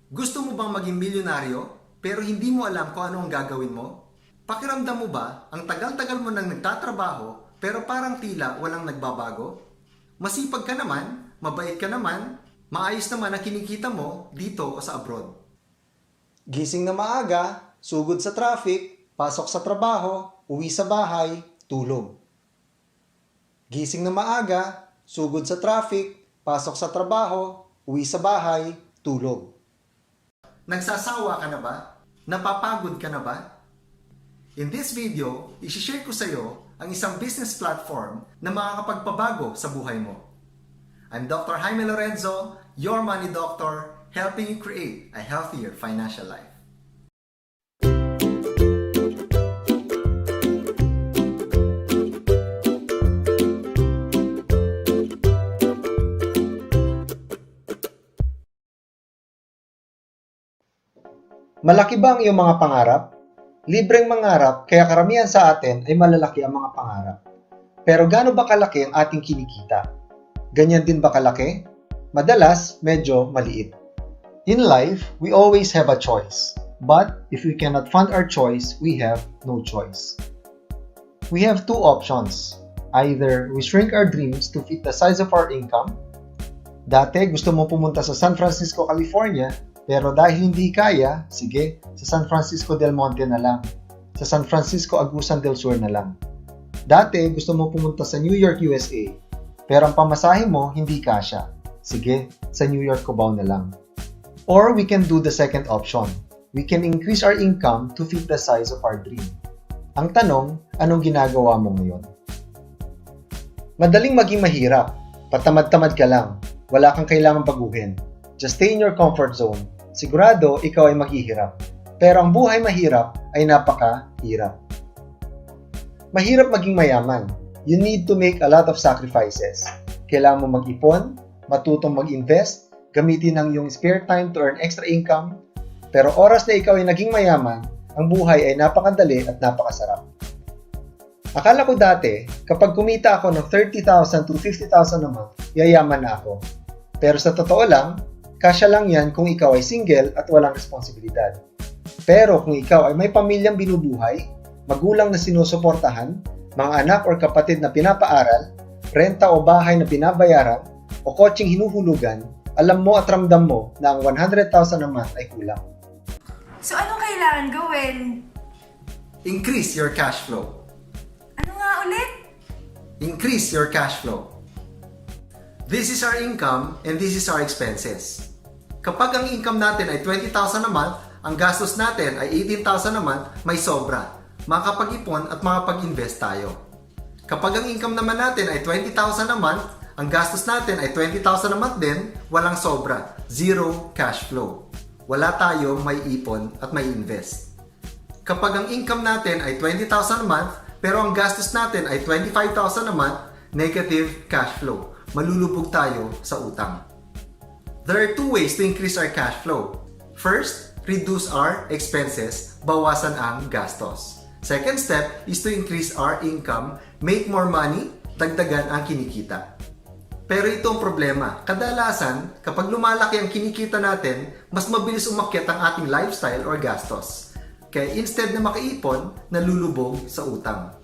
Gusto mo bang maging milyonaryo pero hindi mo alam kung ano ang gagawin mo? Pakiramdam mo ba ang tagal-tagal mo nang nagtatrabaho pero parang tila walang nagbabago? Masipag ka naman, mabait ka naman, maayos naman ang kinikita mo dito o sa abroad. Gising na maaga, sugod sa traffic, pasok sa trabaho, uwi sa bahay, tulog. Gising na maaga, sugod sa traffic, pasok sa trabaho, uwi sa bahay, tulog. Nagsasawa ka na ba? Napapagod ka na ba? In this video, isi-share ko sa iyo ang isang business platform na makakapagpabago sa buhay mo. I'm Dr. Jaime Lorenzo, your money doctor, helping you create a healthier financial life. Malaki ba ang iyong mga pangarap? Libreng mangarap, kaya karamihan sa atin ay malalaki ang mga pangarap. Pero gaano ba kalaki ang ating kinikita? Ganyan din ba kalaki? Madalas, medyo maliit. In life, we always have a choice. But if we cannot fund our choice, we have no choice. We have two options. Either we shrink our dreams to fit the size of our income. Dati, gusto mo pumunta sa San Francisco, California, pero dahil hindi kaya, sige, sa San Francisco del Monte na lang. Sa San Francisco Agusan del Sur na lang. Dati, gusto mo pumunta sa New York, USA. Pero ang pamasahe mo, hindi kasya. Sige, sa New York Cubao na lang. Or we can do the second option. We can increase our income to fit the size of our dream. Ang tanong, anong ginagawa mo ngayon? Madaling maging mahirap. Patamad-tamad ka lang. Wala kang kailangang baguhin. Just stay in your comfort zone. Sigurado, ikaw ay maghihirap. Pero ang buhay mahirap ay napakahirap. Mahirap maging mayaman. You need to make a lot of sacrifices. Kailangan mo mag-ipon, matutong mag-invest, gamitin ang iyong spare time to earn extra income. Pero oras na ikaw ay naging mayaman, ang buhay ay napakadali at napakasarap. Akala ko dati, kapag kumita ako ng 30,000 to 50,000 a month, yayaman na ako. Pero sa totoo lang, kasya lang yan kung ikaw ay single at walang responsibilidad. Pero kung ikaw ay may pamilyang binubuhay, magulang na sinusuportahan, mga anak or kapatid na pinapaaral, renta o bahay na binabayaran, o kotseng hinuhulugan, alam mo at ramdam mo na ang 100,000 a month ay kulang. So, anong kailangan gawin? Increase your cash flow. Ano nga ulit? Increase your cash flow. This is our income and this is our expenses. Kapag ang income natin ay 20,000 a month, ang gastos natin ay 18,000 a month, may sobra. Makakapag-ipon at makapag-invest tayo. Kapag ang income naman natin ay 20,000 a month, ang gastos natin ay 20,000 a month din, walang sobra. Zero cash flow. Wala tayong may ipon at may invest. Kapag ang income natin ay 20,000 a month, pero ang gastos natin ay 25,000 a month, negative cash flow. Malulubog tayo sa utang. There are two ways to increase our cash flow. First, reduce our expenses, bawasan ang gastos. Second step is to increase our income, make more money, dagdagan ang kinikita. Pero ito ang problema. Kadalasan, kapag lumalaki ang kinikita natin, mas mabilis umakyat ang ating lifestyle or gastos. Kaya instead na makaipon, nalulubog sa utang.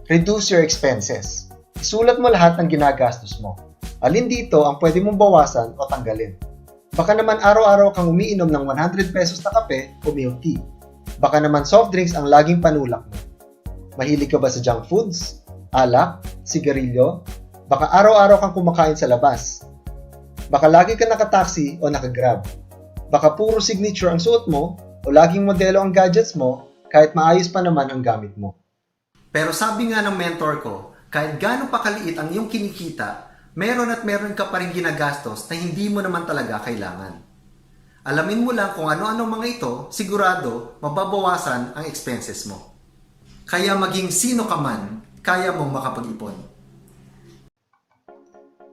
Reduce your expenses. Isulat mo lahat ng ginagastos mo. Alin dito ang pwede mong bawasan o tanggalin? Baka naman araw-araw kang umiinom ng 100 pesos na kape o milk tea. Baka naman soft drinks ang laging panulak mo. Mahilig ka ba sa junk foods? Alak? Sigarilyo? Baka araw-araw kang kumakain sa labas. Baka lagi ka nakataksi o nakagrab. Baka puro signature ang suot mo o laging modelo ang gadgets mo kahit maayos pa naman ang gamit mo. Pero sabi nga ng mentor ko, kahit gaano pa kaliit ang iyong kinikita, meron at meron ka pa rin ginagastos na hindi mo naman talaga kailangan. Alamin mo lang kung ano-ano mga ito, sigurado mababawasan ang expenses mo. Kaya maging sino ka man, kaya mong makapag-ipon.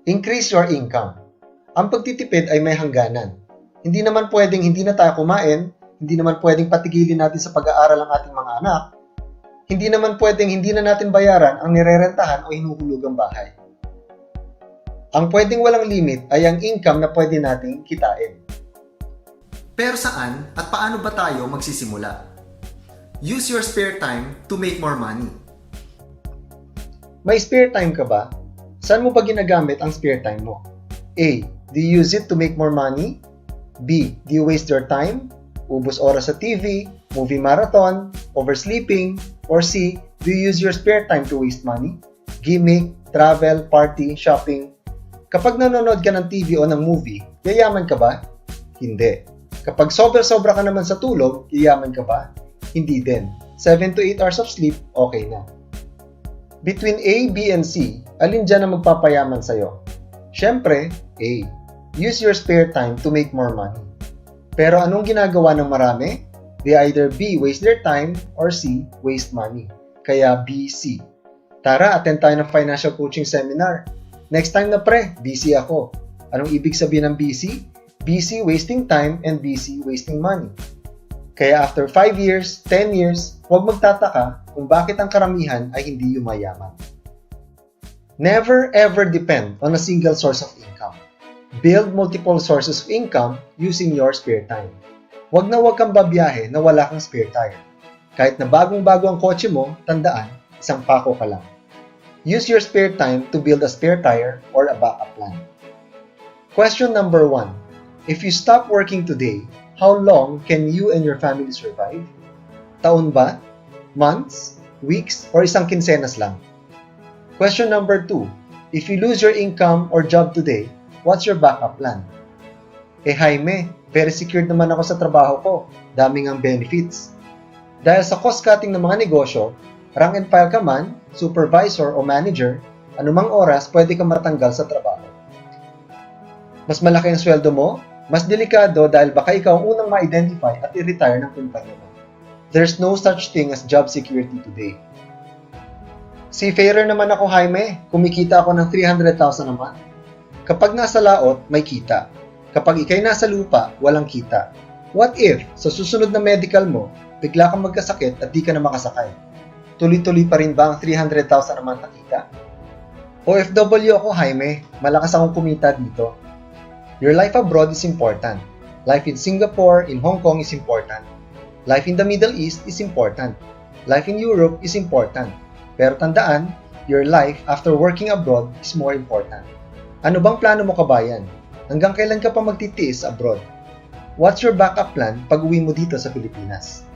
Increase your income. Ang pagtitipid ay may hangganan. Hindi naman pwedeng hindi na tayo kumain, hindi naman pwedeng patigilin natin sa pag-aaral ang ating mga anak, hindi naman pwedeng hindi na natin bayaran ang nirerentahan o hinuhulugang bahay. Ang pwedeng walang limit ay ang income na pwede nating kitain. Pero saan at paano ba tayo magsisimula? Use your spare time to make more money. May spare time ka ba? Saan mo ba ginagamit ang spare time mo? A. Do you use it to make more money? B. Do you waste your time? Ubos oras sa TV, movie marathon, oversleeping? Or C. Do you use your spare time to waste money? Gimmick, travel, party, shopping? Kapag nanonood ka ng TV o ng movie, yayaman ka ba? Hindi. Kapag sobra-sobra ka naman sa tulog, yayaman ka ba? Hindi din. 7 to 8 hours of sleep, okay na. Between A, B, and C, alin dyan ang magpapayaman sa'yo? Siyempre, A. Use your spare time to make more money. Pero anong ginagawa ng marami? They either B. Waste their time or C. Waste money. Kaya B, C. Tara, attend tayo ng financial coaching seminar. Next time na pre, busy ako. Anong ibig sabihin ng busy? Busy wasting time and busy wasting money. Kaya after 5 years, 10 years, huwag magtataka kung bakit ang karamihan ay hindi yumayaman. Never ever depend on a single source of income. Build multiple sources of income using your spare time. Huwag na huwag kang babiyahe na wala kang spare tire. Kahit na bagong-bago ang kotse mo, tandaan, isang pako ka lang. Use your spare time to build a spare tire or a backup plan. Question number 1. If you stop working today, how long can you and your family survive? Taon ba? Months? Weeks? Or isang kinsenas lang? Question number 2. If you lose your income or job today, what's your backup plan? Jaime, very secured naman ako sa trabaho ko. Daming ang benefits. Dahil sa cost-cutting ng mga negosyo, rank and file ka man, supervisor o manager, anumang oras pwede kang matanggal sa trabaho. Mas malaki ang sweldo mo, mas delikado dahil baka ikaw ang unang ma-identify at i-retire ng kumpanya mo. There's no such thing as job security today. Seafarer naman ako, Jaime. Kumikita ako ng 300,000 a month. Kapag nasa laot, may kita. Kapag ikay nasa lupa, walang kita. What if, sa susunod na medical mo, bigla kang magkasakit at di ka na makasakay? Tuloy-tuloy pa rin ba ang 300,000 a month na kita? OFW ako, Jaime. Malakas akong kumita dito. Your life abroad is important. Life in Singapore, in Hong Kong is important. Life in the Middle East is important. Life in Europe is important. Pero tandaan, your life after working abroad is more important. Ano bang plano mo, kabayan? Hanggang kailan ka pa magtitiis abroad? What's your backup plan pag uwi mo dito sa Pilipinas?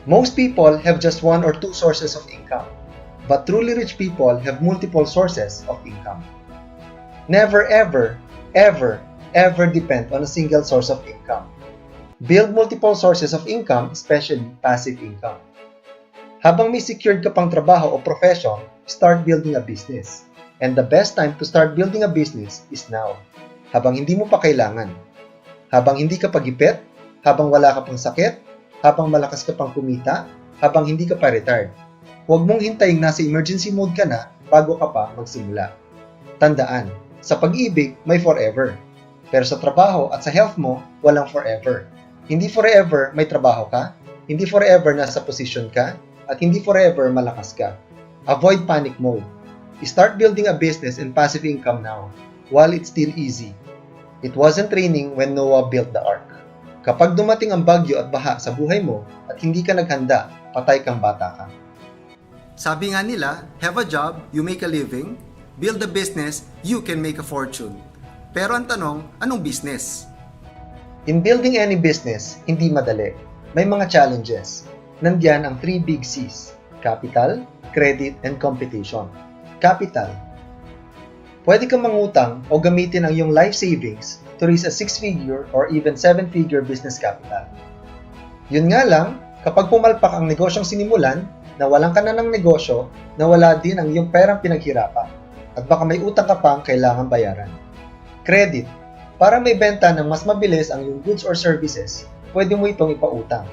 Most people have just 1 or 2 sources of income, but truly rich people have multiple sources of income. Never ever, ever, ever depend on a single source of income. Build multiple sources of income, especially passive income. Habang may secured ka pang trabaho o profession, start building a business. And the best time to start building a business is now. Habang hindi mo pa kailangan. Habang hindi ka pagipit, habang wala ka pang sakit, habang malakas ka pang kumita, habang hindi ka pa retired. Huwag mong hintayin nasa emergency mode ka na bago ka pa magsimula. Tandaan, sa pag-ibig may forever. Pero sa trabaho at sa health mo, walang forever. Hindi forever may trabaho ka, hindi forever nasa position ka, at hindi forever malakas ka. Avoid panic mode. Start building a business and passive income now, while it's still easy. It wasn't raining when Noah built the ark. Kapag dumating ang bagyo at baha sa buhay mo at hindi ka naghanda, patay kang bata ka. Sabi nga nila, have a job, you make a living. Build a business, you can make a fortune. Pero ang tanong, anong business? In building any business, hindi madali. May mga challenges. Nandiyan ang 3 big C's: capital, credit, and competition. Capital. Pwede kang mangutang o gamitin ang iyong life savings to raise a 6-figure or even 7-figure business capital. Yun nga lang, kapag pumalpak ang negosyong sinimulan, nawalan ka na ng negosyo, nawala din ang iyong perang pinaghirapan, at baka may utang ka pang kailangan bayaran. Credit. Para may benta ng mas mabilis ang iyong goods or services, pwede mo itong ipautang.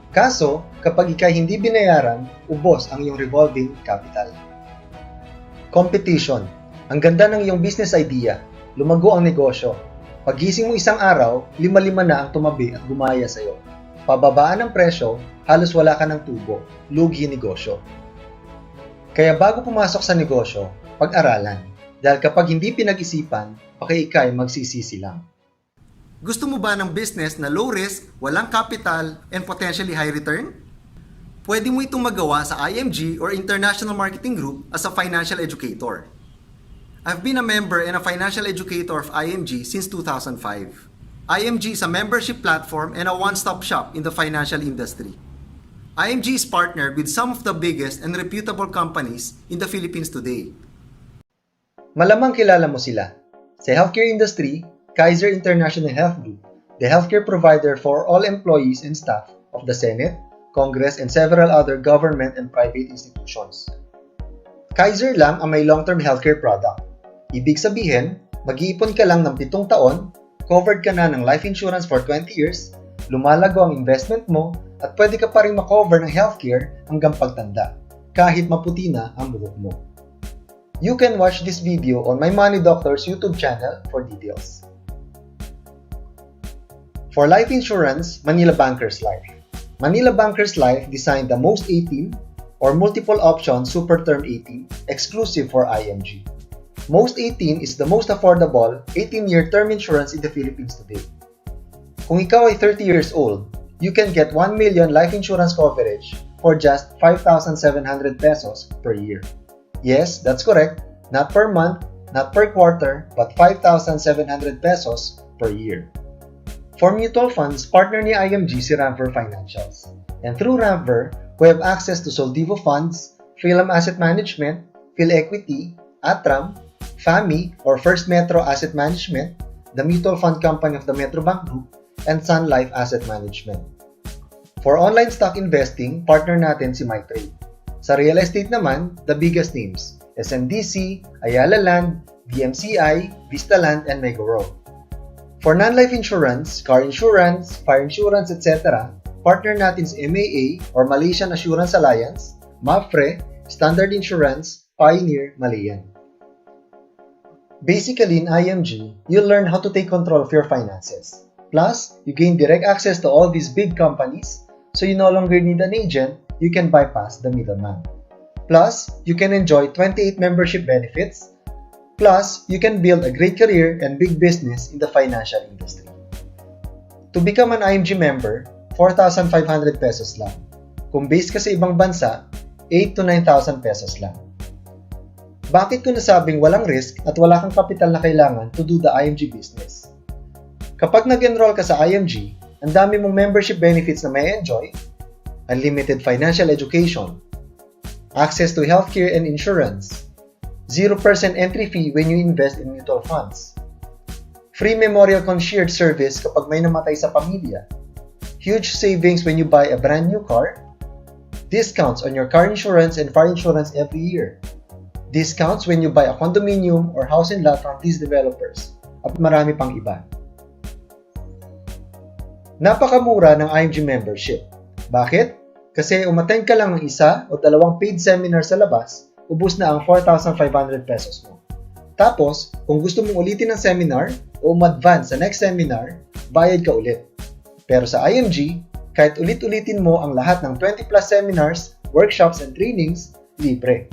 Kaso, kapag ikay hindi binayaran, ubos ang iyong revolving capital. Competition. Ang ganda ng iyong business idea, lumago ang negosyo. Pagising mo isang araw, 5-5 na ang tumabi at gumaya sa iyo. Pababaan ng presyo, halos wala ka ng tubo, lugi negosyo. Kaya bago pumasok sa negosyo, pag-aralan. Dahil kapag hindi pinag-isipan, baka ikay magsisisi lang. Gusto mo ba ng business na low risk, walang capital, and potentially high return? Pwede mo itong magawa sa IMG or International Marketing Group as a financial educator. I've been a member and a financial educator of IMG since 2005. IMG is a membership platform and a one-stop shop in the financial industry. IMG is partnered with some of the biggest and reputable companies in the Philippines today. Malamang kilala mo sila. Sa healthcare industry, Kaiser International Health Group, the healthcare provider for all employees and staff of the Senate, Congress, and several other government and private institutions. Kaiser lang ang may long-term healthcare product. Ibig sabihin, mag-iipon ka lang ng 7 taon, covered ka na ng life insurance for 20 years, lumalago ang investment mo, at pwede ka pa rin makover ng healthcare hanggang pagtanda, kahit maputi na ang buhok mo. You can watch this video on My Money Doctor's YouTube channel for details. For life insurance, Manila Bankers Life. Manila Bankers Life designed the most 18 or multiple option Super Term 18 exclusive for IMG. Most 18 is the most affordable 18-year term insurance in the Philippines today. Kung ikaw ay 30 years old, you can get 1 million life insurance coverage for just 5,700 pesos per year. Yes, that's correct. Not per month, not per quarter, but 5,700 pesos per year. For mutual funds, partner ni IMG si Ramver Financials. And through Ramver, we have access to Soldivo Funds, Philam Asset Management, PhilEquity, Atram, FAMI or First Metro Asset Management, the mutual fund company of the Metrobank Group, and Sun Life Asset Management. For online stock investing, partner natin si MyTrade. Sa real estate naman, the biggest names, SMDC, Ayala Land, DMCI, Vista Land, and Megoro. For non-life insurance, car insurance, fire insurance, etc., partner natin si MAA or Malaysian Assurance Alliance, MAFRE, Standard Insurance, Pioneer, Malayan. Basically, in IMG, you'll learn how to take control of your finances. Plus, you gain direct access to all these big companies, so you no longer need an agent, you can bypass the middleman. Plus, you can enjoy 28 membership benefits. Plus, you can build a great career and big business in the financial industry. To become an IMG member, 4,500 pesos lang. Kung based ka sa ibang bansa, 8 to 9,000 pesos lang. Bakit ko nasabing walang risk at wala kang kapital na kailangan to do the IMG business? Kapag nag-enroll ka sa IMG, ang dami mong membership benefits na may enjoy, unlimited financial education, access to healthcare and insurance, 0% entry fee when you invest in mutual funds, free memorial concierge service kapag may namatay sa pamilya, huge savings when you buy a brand new car, discounts on your car insurance and fire insurance every year, discounts when you buy a condominium or house and lot from these developers, at marami pang iba. Napakamura ng IMG membership. Bakit? Kasi umattend ka lang ng isa o dalawang paid seminar sa labas, ubus na ang 4,500 pesos mo. Tapos, kung gusto mong ulitin ang seminar o umadvance sa next seminar, bayad ka ulit. Pero sa IMG, kahit ulit-ulitin mo ang lahat ng 20 plus seminars, workshops, and trainings, libre.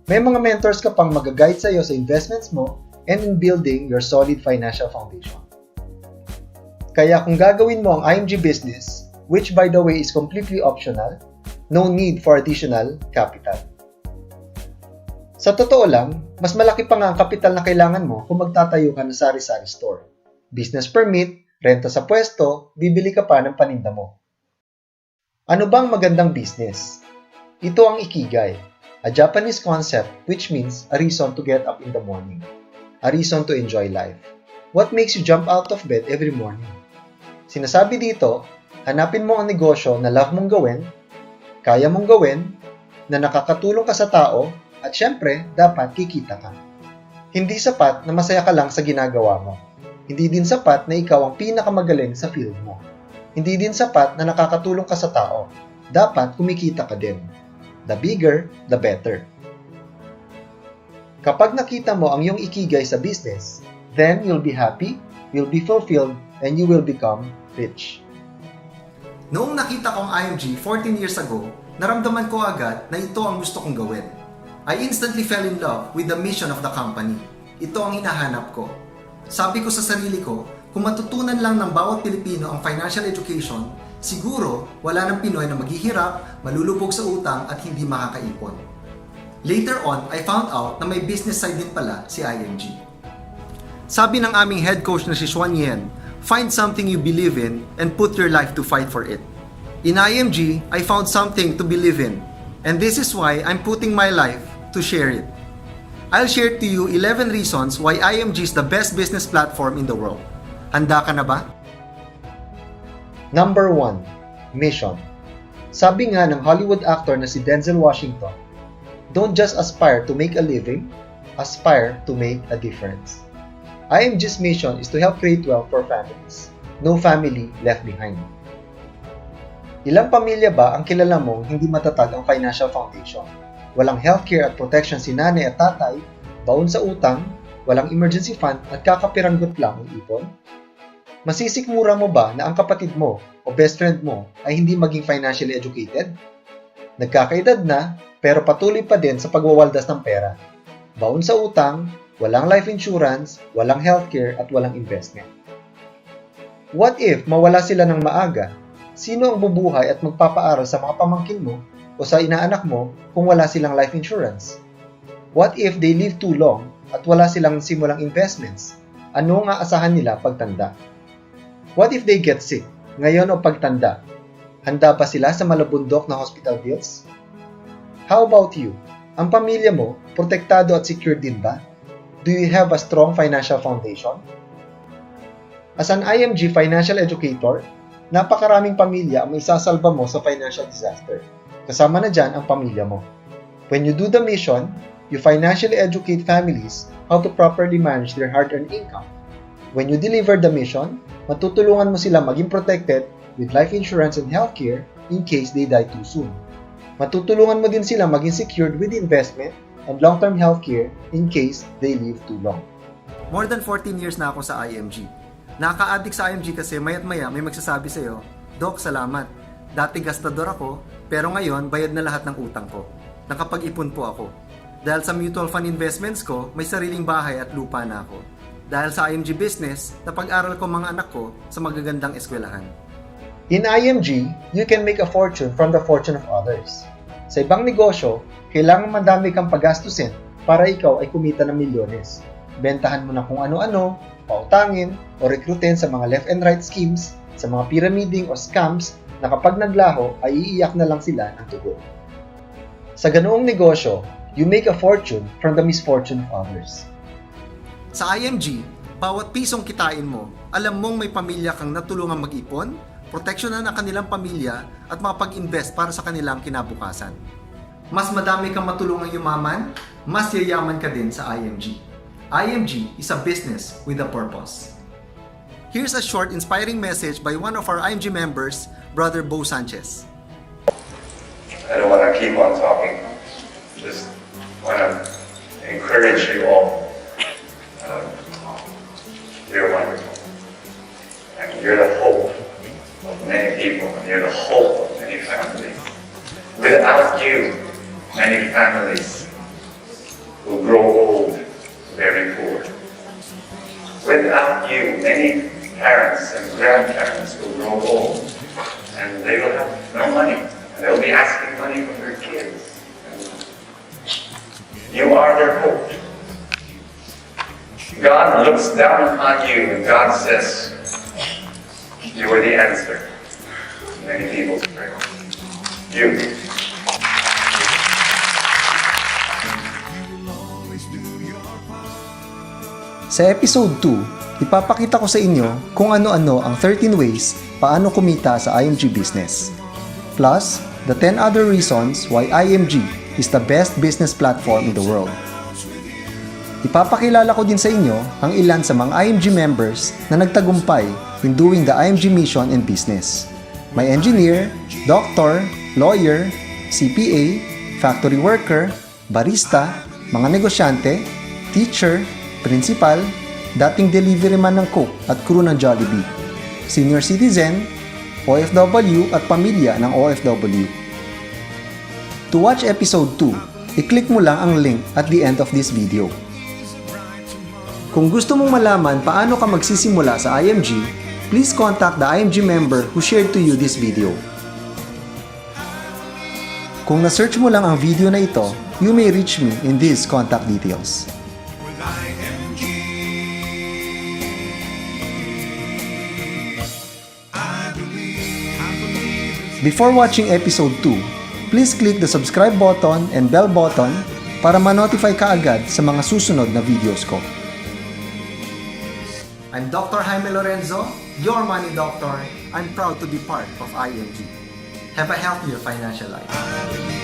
May mga mentors ka pang mag-guide sa'yo sa investments mo and in building your solid financial foundation. Kaya kung gagawin mo ang IMG business, which by the way is completely optional, no need for additional capital. Sa totoo lang, mas malaki pa nga ang kapital na kailangan mo kung magtatayo ka ng sari-sari store. Business permit, renta sa pwesto, bibili ka pa ng paninda mo. Ano bang magandang business? Ito ang Ikigai, a Japanese concept which means a reason to get up in the morning, a reason to enjoy life. What makes you jump out of bed every morning? Sinasabi dito, hanapin mo ang negosyo na love mong gawin, kaya mong gawin, na nakakatulong ka sa tao, at syempre, dapat kikita ka. Hindi sapat na masaya ka lang sa ginagawa mo. Hindi din sapat na ikaw ang pinakamagaling sa field mo. Hindi din sapat na nakakatulong ka sa tao. Dapat kumikita ka din. The bigger, the better. Kapag nakita mo ang iyong ikigay sa business, then you'll be happy, you'll be fulfilled, and you will become rich. Noong nakita ko ang IMG 14 years ago, naramdaman ko agad na ito ang gusto kong gawin. I instantly fell in love with the mission of the company. ito ang hinahanap ko. Sabi ko sa sarili ko, kung matutunan lang ng bawat Pilipino ang financial education, siguro wala ng Pinoy na maghihirap, malulubog sa utang at hindi makakaipon. Later on, I found out na may business side din pala si IMG. Sabi ng aming head coach na si Xuan Yen, find something you believe in and put your life to fight for it. In IMG, I found something to believe in, and this is why I'm putting my life to share it. I'll share to you 11 reasons why IMG is the best business platform in the world. Handa ka na ba? Number 1. Mission. Sabi nga ng Hollywood actor na si Denzel Washington, don't just aspire to make a living, aspire to make a difference. IMG's mission is to help create wealth for families. No family left behind. Ilang pamilya ba ang kilala mong hindi matatag ang financial foundation? Walang healthcare at protection si nanay at tatay, baon sa utang, walang emergency fund at kakapiranggot lang ang ipon? Masisikmura mo ba na ang kapatid mo o best friend mo ay hindi maging financially educated? Nagkakaedad na pero patuloy pa din sa pagwawaldas ng pera. Baon sa utang, walang life insurance, walang healthcare at walang investment. What if mawala sila ng maaga? Sino ang bubuhay at magpapaaral sa mga pamangkin mo o sa inaanak mo kung wala silang life insurance? What if they live too long at wala silang simulang investments? Ano ang aasahan nila pagtanda? What if they get sick, ngayon o pagtanda? Handa pa sila sa malabundok na hospital bills? How about you? Ang pamilya mo, protektado at secured din ba? Do you have a strong financial foundation? As an IMG financial educator, napakaraming pamilya ang isasalba mo sa financial disaster. Kasama na dyan ang pamilya mo. When you do the mission, you financially educate families how to properly manage their hard-earned income. When you deliver the mission, matutulungan mo sila maging protected with life insurance and healthcare in case they die too soon. Matutulungan mo din sila maging secured with investment and long-term healthcare in case they live too long. More than 14 years na ako sa IMG. Nakaka-addict sa IMG kasi maya't maya may magsasabi sa'yo, Doc, salamat. Dati gastador ako, pero ngayon bayad na lahat ng utang ko. Nakapag-ipon po ako. Dahil sa mutual fund investments ko, may sariling bahay at lupa na ako. Dahil sa IMG business, napag-aral ko mga anak ko sa magagandang eskwelahan. In IMG, you can make a fortune from the fortune of others. Sa ibang negosyo, kailangan madami kang pagastusin para ikaw ay kumita ng milyones. Bentahan mo na kung ano-ano, pautangin, o rekrutin sa mga left and right schemes, sa mga pyramiding o scams na kapag naglaho ay iiyak na lang sila ng dugo. Sa ganoong negosyo, you make a fortune from the misfortune of others. Sa IMG, bawat pisong kitain mo, alam mong may pamilya kang natulungang mag-ipon, proteksyonan ang kanilang pamilya at makapag-invest para sa kanilang kinabukasan. Mas madami kang matulungang yumaman, mas yayaman ka din sa IMG. IMG is a business with a purpose. Here's a short inspiring message by one of our IMG members, Brother Bo Sanchez. I don't want to keep on talking. Just want to encourage you all. You're wonderful. And you're the hope of many people. And you're the hope of many families. Without you, many families will grow old, very poor. Without you, many parents and grandparents will grow old, and they will have no money. And they'll be asking money from their kids. You are their hope. God looks down upon you and God says, you are the answer to many people's prayers. You. Sa episode 2, ipapakita ko sa inyo kung ano-ano ang 13 ways paano kumita sa IMG business. Plus, the 10 other reasons why IMG is the best business platform in the world. Ipapakilala ko din sa inyo ang ilan sa mga IMG members na nagtagumpay in doing the IMG mission and business. May engineer, doctor, lawyer, CPA, factory worker, barista, mga negosyante, teacher, principal, dating delivery man ng Coke at crew ng Jollibee, senior citizen, OFW at pamilya ng OFW. To watch episode 2, i-click mo lang ang link at the end of this video. Kung gusto mong malaman paano ka magsisimula sa IMG, please contact the IMG member who shared to you this video. Kung na-search mo lang ang video na ito, you may reach me in these contact details. Before watching episode 2, please click the subscribe button and bell button para ma-notify ka agad sa mga susunod na videos ko. I'm Dr. Jaime Lorenzo, your money doctor. I'm proud to be part of IMG. Have a healthier financial life.